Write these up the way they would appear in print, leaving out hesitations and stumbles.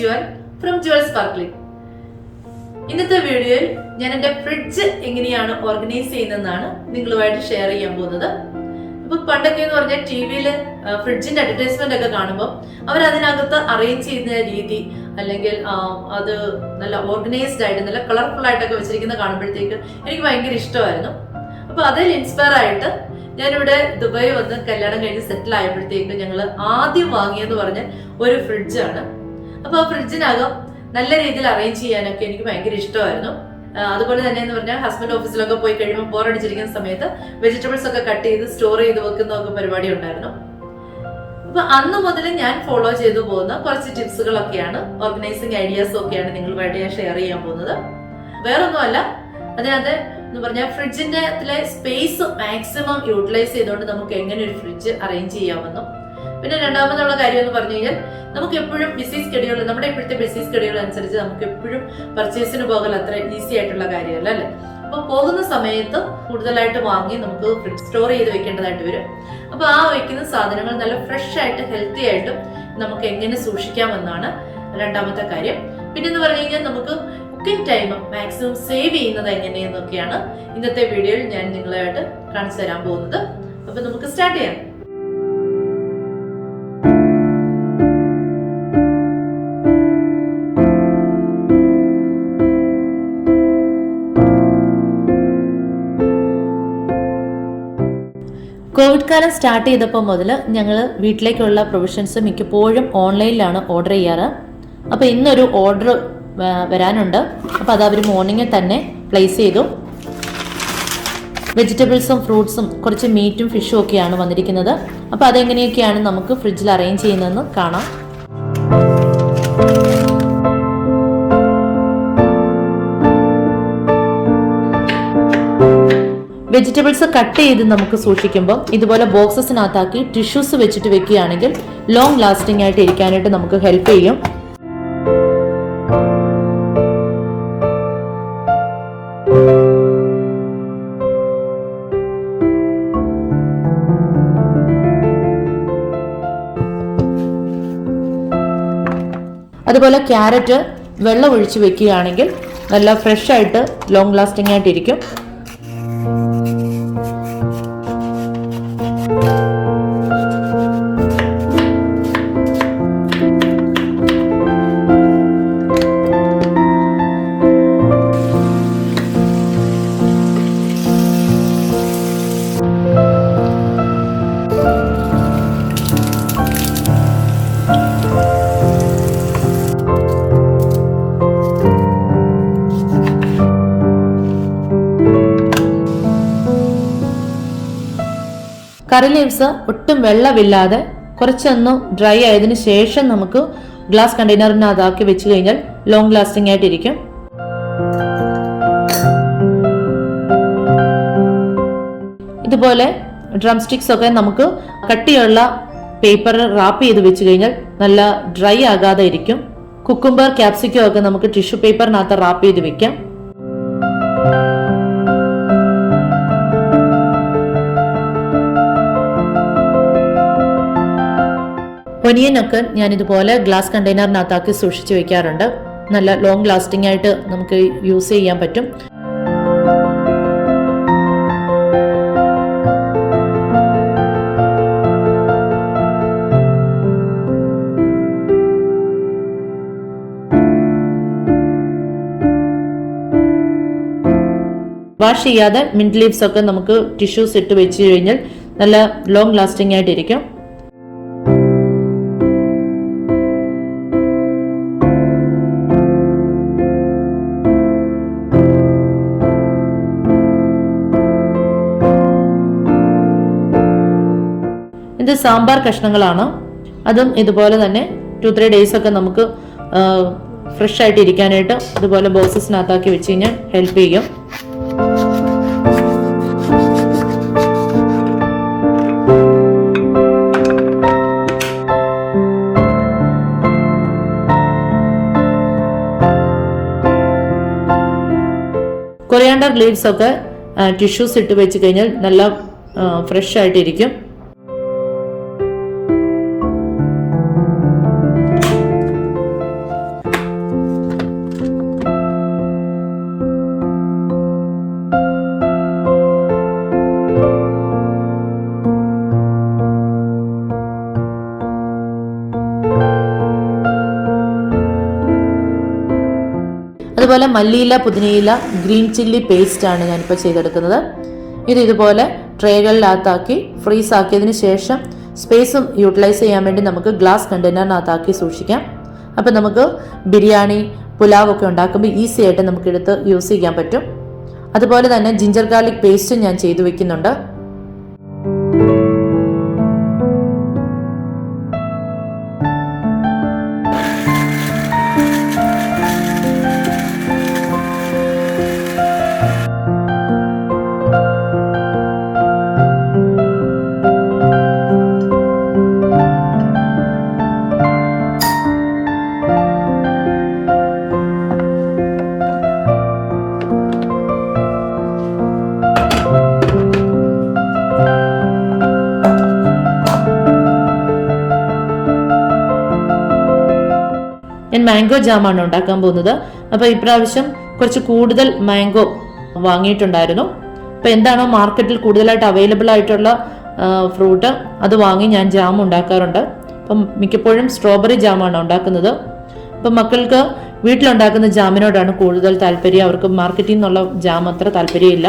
Jewel from Jewel Sparkling. ഇന്നത്തെ വീഡിയോയിൽ ഞാൻ എൻ്റെ ഫ്രിഡ്ജ് എങ്ങനെയാണ് ഓർഗനൈസ് ചെയ്യുന്നതെന്നാണ് നിങ്ങളുമായിട്ട് ഷെയർ ചെയ്യാൻ പോകുന്നത്. ഇപ്പൊ പണ്ടൊക്കെ എന്ന് പറഞ്ഞാൽ ടി വിയിൽ ഫ്രിഡ്ജിന്റെ അഡ്വർടൈസ്മെന്റ് ഒക്കെ കാണുമ്പോൾ അവർ അതിനകത്ത് അറേഞ്ച് ചെയ്യുന്ന രീതി അല്ലെങ്കിൽ അത് നല്ല ഓർഗനൈസ്ഡ് ആയിട്ട് നല്ല കളർഫുൾ ആയിട്ടൊക്കെ വെച്ചിരിക്കുന്ന കാണുമ്പോഴത്തേക്ക് എനിക്ക് ഭയങ്കര ഇഷ്ടമായിരുന്നു. അപ്പൊ അതിൽ ഇൻസ്പയർ ആയിട്ട് ഞാനിവിടെ ദുബായ് വന്ന് കല്യാണം കഴിഞ്ഞ് സെറ്റിൽ ആയപ്പോഴത്തേക്ക് ഞങ്ങൾ ആദ്യം വാങ്ങിയെന്ന് പറഞ്ഞ ഒരു ഫ്രിഡ്ജാണ്. അപ്പൊ ആ ഫ്രിഡ്ജിനകം നല്ല രീതിയിൽ അറേഞ്ച് ചെയ്യാനൊക്കെ എനിക്ക് ഭയങ്കര ഇഷ്ടമായിരുന്നു. അതുപോലെ തന്നെ എന്ന് പറഞ്ഞാൽ ഹസ്ബൻഡ് ഓഫീസിലൊക്കെ പോയി കഴിയുമ്പോൾ ബോറടിച്ചിരിക്കുന്ന സമയത്ത് വെജിറ്റബിൾസ് ഒക്കെ കട്ട് ചെയ്ത് സ്റ്റോർ ചെയ്ത് വെക്കുന്നതൊക്കെ പരിപാടി ഉണ്ടായിരുന്നു. അപ്പൊ അന്ന് മുതൽ ഞാൻ ഫോളോ ചെയ്തു പോകുന്ന കുറച്ച് ടിപ്സുകളൊക്കെയാണ്, ഓർഗനൈസിങ് ഐഡിയാസും ഒക്കെയാണ് നിങ്ങളുമായിട്ട് ഞാൻ ഷെയർ ചെയ്യാൻ പോകുന്നത്. വേറൊന്നുമല്ല, അതിനകത്ത് എന്ന് പറഞ്ഞാൽ ഫ്രിഡ്ജിന്റെ സ്പേസ് മാക്സിമം യൂട്ടിലൈസ് ചെയ്തുകൊണ്ട് നമുക്ക് എങ്ങനെ ഒരു ഫ്രിഡ്ജ് അറേഞ്ച് ചെയ്യാമെന്നും, പിന്നെ രണ്ടാമതുള്ള കാര്യം എന്ന് പറഞ്ഞു കഴിഞ്ഞാൽ നമുക്ക് എപ്പോഴും ബിസി സ്കെഡ്യൂൾ, നമ്മുടെ ഇപ്പോഴത്തെ ബിസി സ്കെഡ്യൂൾ അനുസരിച്ച് നമുക്ക് എപ്പോഴും പർച്ചേസിന് പോകൽ അത്ര ഈസി ആയിട്ടുള്ള കാര്യമല്ല അല്ലേ. അപ്പൊ പോകുന്ന സമയത്ത് കൂടുതലായിട്ട് വാങ്ങി നമുക്ക് ഫ്രിഡ്ജ് സ്റ്റോർ ചെയ്ത് വെക്കേണ്ടതായിട്ട് വരും. അപ്പൊ ആ വെക്കുന്ന സാധനങ്ങൾ നല്ല ഫ്രഷ് ആയിട്ട് ഹെൽത്തി ആയിട്ടും നമുക്ക് എങ്ങനെ സൂക്ഷിക്കാമെന്നാണ് രണ്ടാമത്തെ കാര്യം. പിന്നെ എന്ന് പറഞ്ഞു കഴിഞ്ഞാൽ നമുക്ക് കുക്കിംഗ് ടൈം മാക്സിമം സേവ് ചെയ്യുന്നത് എങ്ങനെയെന്നൊക്കെയാണ് ഇന്നത്തെ വീഡിയോയിൽ ഞാൻ നിങ്ങളായിട്ട് കാണിച്ചു തരാൻ പോകുന്നത്. അപ്പൊ നമുക്ക് സ്റ്റാർട്ട് ചെയ്യാം. കോവിഡ് കാലം സ്റ്റാർട്ട് ചെയ്തപ്പോൾ മുതൽ ഞങ്ങൾ വീട്ടിലേക്കുള്ള പ്രൊവിഷൻസ് മിക്കപ്പോഴും ഓൺലൈനിലാണ് ഓർഡർ ചെയ്യാറ്. അപ്പോൾ ഇന്നൊരു ഓർഡർ വരാനുണ്ട്. അപ്പോൾ അത് അവർ മോർണിംഗിൽ തന്നെ പ്ലേസ് ചെയ്തു. വെജിറ്റബിൾസും ഫ്രൂട്ട്സും കുറച്ച് മീറ്റും ഫിഷും ഒക്കെയാണ് വന്നിരിക്കുന്നത്. അപ്പോൾ അതെങ്ങനെയൊക്കെയാണ് നമുക്ക് ഫ്രിഡ്ജിൽ അറേഞ്ച് ചെയ്യുന്നതെന്ന് കാണാം. വെജിറ്റബിൾസ് കട്ട് ചെയ്ത് നമുക്ക് സൂക്ഷിക്കുമ്പോൾ ഇതുപോലെ ബോക്സസിനകത്താക്കി ടിഷ്യൂസ് വെച്ചിട്ട് വെക്കുകയാണെങ്കിൽ ലോങ് ലാസ്റ്റിംഗ് ആയിട്ട് ഇരിക്കാനായിട്ട് നമുക്ക് ഹെൽപ്പ് ചെയ്യും. അതുപോലെ ക്യാരറ്റ് വെള്ളം ഒഴിച്ച് വെക്കുകയാണെങ്കിൽ നല്ല ഫ്രഷ് ആയിട്ട് ലോങ് ലാസ്റ്റിംഗ് ആയിട്ടിരിക്കും. കറി ലീവ്സ് ഒട്ടും വെള്ളമില്ലാതെ കുറച്ചൊന്ന് ഡ്രൈ ആയതിനു ശേഷം നമുക്ക് ഗ്ലാസ് കണ്ടെയ്നറിനകത്താക്കി വെച്ച് കഴിഞ്ഞാൽ ലോങ് ലാസ്റ്റിംഗ് ആയിട്ടിരിക്കും. ഇതുപോലെ ഡ്രം സ്റ്റിക്സ് ഒക്കെ നമുക്ക് കട്ടിയുള്ള പേപ്പർ റാപ്പ് ചെയ്ത് വെച്ച് കഴിഞ്ഞാൽ നല്ല ഡ്രൈ ആകാതെ ഇരിക്കും. കുക്കുംബർ, ക്യാപ്സിക്കം ഒക്കെ നമുക്ക് ടിഷ്യൂ പേപ്പറിനകത്ത് റാപ്പ് ചെയ്ത് വെക്കാം. ഒനിയനൊക്കെ ഞാൻ ഇതുപോലെ ഗ്ലാസ് കണ്ടെയ്നറിനകത്താക്കി സൂക്ഷിച്ച് വെക്കാറുണ്ട്. നല്ല ലോങ് ലാസ്റ്റിംഗ് ആയിട്ട് നമുക്ക് യൂസ് ചെയ്യാൻ പറ്റും. വാഷ് ചെയ്യാതെ മിന്റ് ലീവ്സ് ഒക്കെ നമുക്ക് ടിഷ്യൂസ് ഇട്ട് വെച്ച് കഴിഞ്ഞാൽ നല്ല ലോങ് ലാസ്റ്റിംഗ് ആയിട്ടിരിക്കും. ഇത് സാമ്പാർ കഷ്ണങ്ങളാണ്. അതും ഇതുപോലെ തന്നെ 2-3 ഡേയ്സ് ഒക്കെ നമുക്ക് ഫ്രഷ് ആയിട്ട് ഇരിക്കാനായിട്ട് ഇതുപോലെ ബോക്സസിനകത്താക്കി വെച്ച് കഴിഞ്ഞാൽ ഹെൽപ്പ് ചെയ്യും. കൊറിയാണ്ടർ ലീവ്സ് ഒക്കെ ടിഷ്യൂസ് ഇട്ട് വെച്ച് കഴിഞ്ഞാൽ നല്ല ഫ്രഷ് ആയിട്ടിരിക്കും. അതുപോലെ മല്ലിയില, പുതിനയില, ഗ്രീൻ ചില്ലി പേസ്റ്റ് ആണ് ഞാനിപ്പോൾ ചെയ്തെടുക്കുന്നത്. ഇതുപോലെ ട്രേകളിനകത്താക്കി ഫ്രീസ് ആക്കിയതിന് ശേഷം സ്പേസും യൂട്ടിലൈസ് ചെയ്യാൻ വേണ്ടി നമുക്ക് ഗ്ലാസ് കണ്ടെയ്നറിനകത്താക്കി സൂക്ഷിക്കാം. അപ്പം നമുക്ക് ബിരിയാണി, പുലാവ് ഒക്കെ ഉണ്ടാക്കുമ്പോൾ ഈസി ആയിട്ട് നമുക്കെടുത്ത് യൂസ് ചെയ്യാൻ പറ്റും. അതുപോലെ തന്നെ ജിഞ്ചർ ഗാർലിക് പേസ്റ്റും ഞാൻ ചെയ്തു വെക്കുന്നുണ്ട്. ഞാൻ മാംഗോ ജാമാണ് ഉണ്ടാക്കാൻ പോകുന്നത്. അപ്പോൾ ഇപ്രാവശ്യം കുറച്ച് കൂടുതൽ മാംഗോ വാങ്ങിയിട്ടുണ്ടായിരുന്നു. അപ്പോൾ എന്താണോ മാർക്കറ്റിൽ കൂടുതലായിട്ട് അവൈലബിൾ ആയിട്ടുള്ള ഫ്രൂട്ട് അത് വാങ്ങി ഞാൻ ജാം ഉണ്ടാക്കാറുണ്ട്. അപ്പം മിക്കപ്പോഴും സ്ട്രോബെറി ജാമാണ് ഉണ്ടാക്കുന്നത്. അപ്പം മക്കൾക്ക് വീട്ടിലുണ്ടാക്കുന്ന ജാമിനോടാണ് കൂടുതൽ താല്പര്യം. അവർക്ക് മാർക്കറ്റിൽ നിന്നുള്ള ജാം അത്ര താല്പര്യമില്ല.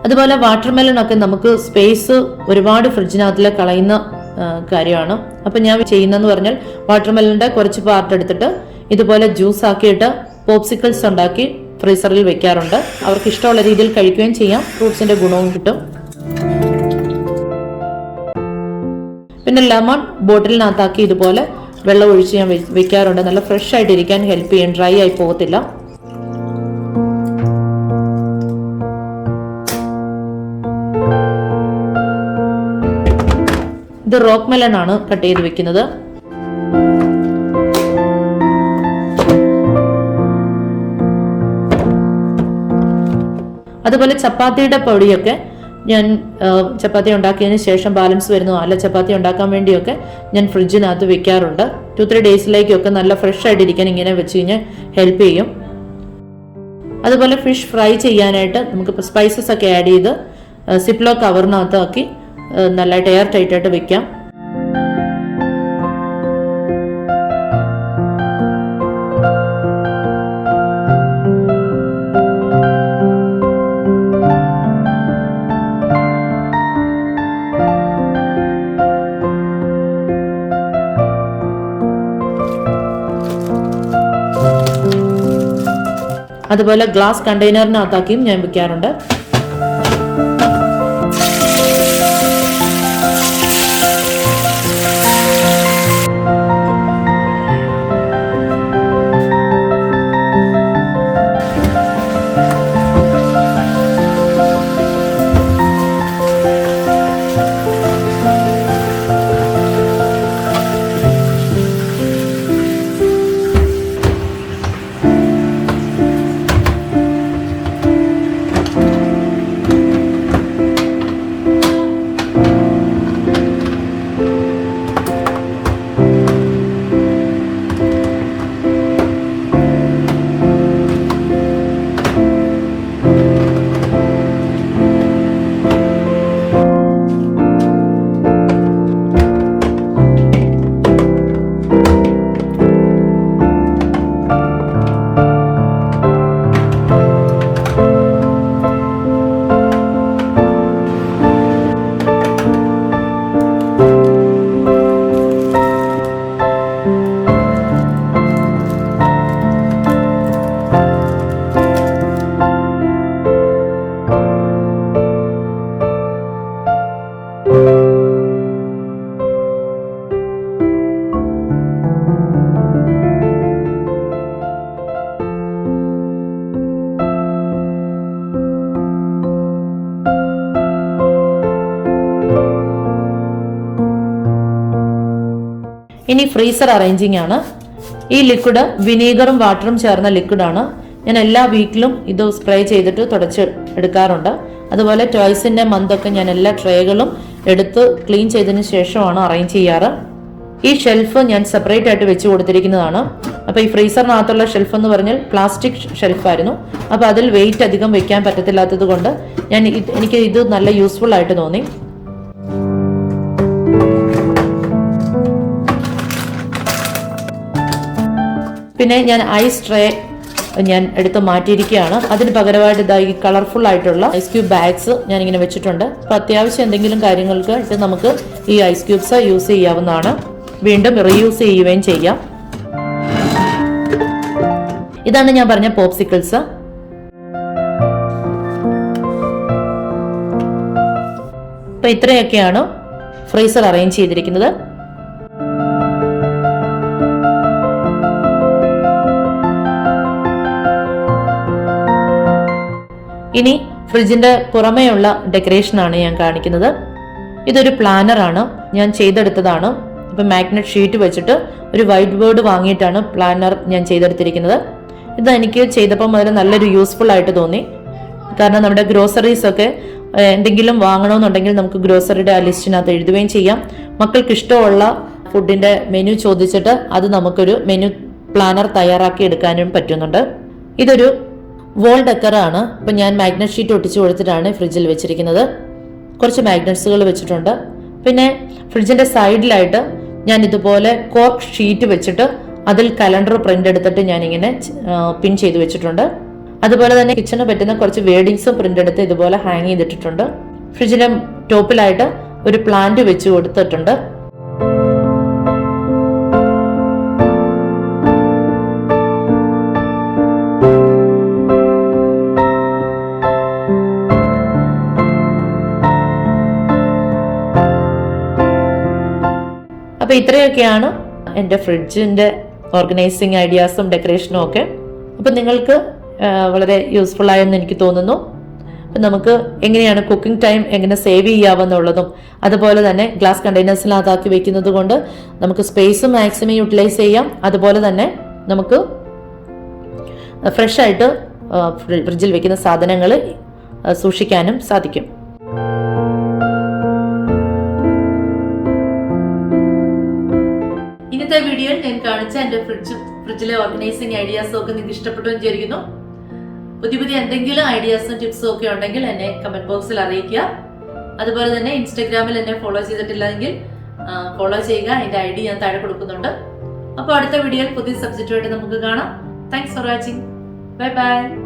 അതുപോലെ വാട്ടർമെലൺ ഒക്കെ നമുക്ക് സ്പേസ് ഒരുപാട് ഫ്രിഡ്ജിനകത്തിൽ കളയുന്ന കാര്യമാണ്. അപ്പം ഞാൻ ചെയ്യുന്നതെന്ന് പറഞ്ഞാൽ വാട്ടർമെലണിന്റെ കുറച്ച് പാർട്ട് എടുത്തിട്ട് ഇതുപോലെ ജ്യൂസ് ആക്കിയിട്ട് പോപ്സിക്കിൾസ് ഉണ്ടാക്കി ഫ്രീസറിൽ വെക്കാറുണ്ട്. അവർക്ക് ഇഷ്ടമുള്ള രീതിയിൽ കഴിക്കുകയും ചെയ്യാം, ഫ്രൂട്ട്സിന്റെ ഗുണവും കിട്ടും. പിന്നെ ലെമൺ ബോട്ടിലിനകത്താക്കി ഇതുപോലെ വെള്ളം ഒഴിച്ച് ഞാൻ വെക്കാറുണ്ട്. നല്ല ഫ്രഷ് ആയിട്ട് ഇരിക്കാൻ ഹെൽപ്പ് ചെയ്യും, ഡ്രൈ ആയി പോകത്തില്ല. ഇത് റോക്ക് മെലൺ ആണ് കട്ട് ചെയ്ത് വെക്കുന്നത്. അതുപോലെ ചപ്പാത്തിയുടെ പൊടിയൊക്കെ ഞാൻ ചപ്പാത്തി ഉണ്ടാക്കിയതിന് ശേഷം ബാലൻസ് വരുന്നു അല്ല ചപ്പാത്തി ഉണ്ടാക്കാൻ വേണ്ടിയൊക്കെ ഞാൻ ഫ്രിഡ്ജിനകത്ത് വെക്കാറുണ്ട്. 2-3 ഡേയ്സിലേക്കൊക്കെ നല്ല ഫ്രഷ് ആയിട്ടിരിക്കാൻ ഇങ്ങനെ വെച്ച് കഴിഞ്ഞാൽ ഹെൽപ്പ് ചെയ്യും. അതുപോലെ ഫിഷ് ഫ്രൈ ചെയ്യാനായിട്ട് നമുക്ക് സ്പൈസസ് ഒക്കെ ആഡ് ചെയ്ത് സിപ്ലോ കവറിനകത്താക്കി നല്ലതായിട്ട് എയർ ടൈറ്റ് ആയിട്ട് വെക്കാം. അതുപോലെ ഗ്ലാസ് കണ്ടെയ്നറിനകത്താക്കിയും ഞാൻ വെക്കാറുണ്ട്. ഇനി ഫ്രീസർ അറേഞ്ചിങ് ആണ്. ഈ ലിക്വിഡ് വിനീഗറും വാട്ടറും ചേർന്ന ലിക്വിഡാണ്. ഞാൻ എല്ലാ വീക്കിലും ഇത് സ്പ്രേ ചെയ്തിട്ട് തുടച്ച് എടുക്കാറുണ്ട്. അതുപോലെ ടോയ്സിന്റെ മന്തൊക്കെ ഞാൻ എല്ലാ ട്രേകളും എടുത്ത് ക്ലീൻ ചെയ്തതിന് ശേഷമാണ് അറേഞ്ച് ചെയ്യാറ്. ഈ ഷെൽഫ് ഞാൻ സെപ്പറേറ്റ് ആയിട്ട് വെച്ച് കൊടുത്തിരിക്കുന്നതാണ്. അപ്പോൾ ഈ ഫ്രീസറിനകത്തുള്ള ഷെൽഫ് എന്ന് പറഞ്ഞാൽ പ്ലാസ്റ്റിക് ഷെൽഫായിരുന്നു. അപ്പോൾ അതിൽ വെയിറ്റ് അധികം വെക്കാൻ പറ്റത്തില്ലാത്തത് കൊണ്ട് എനിക്ക് ഇത് നല്ല യൂസ്ഫുൾ ആയിട്ട് തോന്നി. പിന്നെ ഞാൻ ഐസ് ട്രേ ഞാൻ എടുത്ത് മാറ്റിയിരിക്കുകയാണ്. അതിന് പകരമായിട്ട് ഈ കളർഫുൾ ആയിട്ടുള്ള ഐസ് ക്യൂബ് ബാഗ്സ് ഞാൻ ഇങ്ങനെ വെച്ചിട്ടുണ്ട്. അപ്പോൾ അത്യാവശ്യം എന്തെങ്കിലും കാര്യങ്ങൾക്ക് ഇത് നമുക്ക് ഈ ഐസ് ക്യൂബ്സ് യൂസ് ചെയ്യാവുന്നതാണ്. വീണ്ടും റീയൂസ് ചെയ്യുകയും ചെയ്യാം. ഇതാണ് ഞാൻ പറഞ്ഞ പോപ്സിക്കിൾസ്. അപ്പൊ ഇത്രയൊക്കെയാണ് ഫ്രീസർ അറേഞ്ച് ചെയ്തിരിക്കുന്നത്. ഇനി ഫ്രിഡ്ജിന്റെ പുറമേയുള്ള ഡെക്കറേഷനാണ് ഞാൻ കാണിക്കുന്നത്. ഇതൊരു പ്ലാനറാണ്, ഞാൻ ചെയ്തെടുത്തതാണ്. ഇപ്പം മാഗ്നറ്റ് ഷീറ്റ് വെച്ചിട്ട് ഒരു വൈറ്റ് ബോർഡ് വാങ്ങിയിട്ടാണ് പ്ലാനർ ഞാൻ ചെയ്തെടുത്തിരിക്കുന്നത്. ഇത് എനിക്ക് ചെയ്തപ്പോൾ മുതൽ നല്ലൊരു യൂസ്ഫുൾ ആയിട്ട് തോന്നി. കാരണം നമ്മുടെ ഗ്രോസറീസ് ഒക്കെ എന്തെങ്കിലും വാങ്ങണമെന്നുണ്ടെങ്കിൽ നമുക്ക് ഗ്രോസറിയുടെ ആ ലിസ്റ്റിനകത്ത് എഴുതുകയും ചെയ്യാം. മക്കൾക്ക് ഇഷ്ടമുള്ള ഫുഡിന്റെ മെനു ചോദിച്ചിട്ട് അത് നമുക്കൊരു മെനു പ്ലാനർ തയ്യാറാക്കി എടുക്കാനും പറ്റുന്നുണ്ട്. ഇതൊരു വോൾ ഡെക്കറാണ്. ഇപ്പം ഞാൻ മാഗ്നറ്റ് ഷീറ്റ് ഒട്ടിച്ചു കൊടുത്തിട്ടാണ് ഫ്രിഡ്ജിൽ വെച്ചിരിക്കുന്നത്. കുറച്ച് മാഗ്നറ്റ്സുകൾ വെച്ചിട്ടുണ്ട്. പിന്നെ ഫ്രിഡ്ജിന്റെ സൈഡിലായിട്ട് ഞാൻ ഇതുപോലെ കോർക്ക് ഷീറ്റ് വെച്ചിട്ട് അതിൽ കലണ്ടർ പ്രിന്റ് എടുത്തിട്ട് ഞാൻ ഇങ്ങനെ പിൻ ചെയ്ത് വെച്ചിട്ടുണ്ട്. അതുപോലെ തന്നെ കിച്ചണിന് പറ്റുന്ന കുറച്ച് വേർഡിങ്സും പ്രിന്റ് എടുത്ത് ഇതുപോലെ ഹാങ് ചെയ്തിട്ടിട്ടുണ്ട്. ഫ്രിഡ്ജിന്റെ ടോപ്പിലായിട്ട് ഒരു പ്ലാന്റ് വെച്ച് കൊടുത്തിട്ടുണ്ട്. അപ്പൊ ഇത്രയൊക്കെയാണ് എൻ്റെ ഫ്രിഡ്ജിന്റെ ഓർഗനൈസിങ് ഐഡിയാസും ഡെക്കറേഷനും ഒക്കെ. അപ്പൊ നിങ്ങൾക്ക് വളരെ യൂസ്ഫുൾ ആയെന്ന് എനിക്ക് തോന്നുന്നു. അപ്പം നമുക്ക് എങ്ങനെയാണ് കുക്കിംഗ് ടൈം എങ്ങനെ സേവ് ചെയ്യാവുന്നുള്ളതും അതുപോലെ തന്നെ ഗ്ലാസ് കണ്ടെയ്നേഴ്സിനകത്താക്കി വെക്കുന്നത് കൊണ്ട് നമുക്ക് സ്പേസ് മാക്സിമം യൂട്ടിലൈസ് ചെയ്യാം. അതുപോലെ തന്നെ നമുക്ക് ഫ്രഷ് ആയിട്ട് ഫ്രിഡ്ജിൽ വെക്കുന്ന സാധനങ്ങൾ സൂക്ഷിക്കാനും സാധിക്കും. ഇന്നത്തെ വീഡിയോയിൽ ഞാൻ കാണിച്ച എൻ്റെ ഫ്രിഡ്ജിലെ ഓർഗനൈസിങ് ഐഡിയാസും ഒക്കെ നിങ്ങൾക്ക് ഇഷ്ടപ്പെട്ടു എന്ന് വിചാരിക്കുന്നു. പുതിയ പുതിയ എന്തെങ്കിലും ഐഡിയാസും ടിപ്സും ഒക്കെ ഉണ്ടെങ്കിൽ എന്നെ കമന്റ് ബോക്സിൽ അറിയിക്കുക. അതുപോലെ തന്നെ ഇൻസ്റ്റാഗ്രാമിൽ എന്നെ ഫോളോ ചെയ്തിട്ടില്ലെങ്കിൽ ഫോളോ ചെയ്യുക. അതിന്റെ ഐഡി ഞാൻ താഴെ കൊടുക്കുന്നുണ്ട്. അപ്പോൾ അടുത്ത വീഡിയോയിൽ പുതിയ സബ്ജക്റ്റുമായിട്ട് നമുക്ക് കാണാം. Thanks for watching. Bye bye.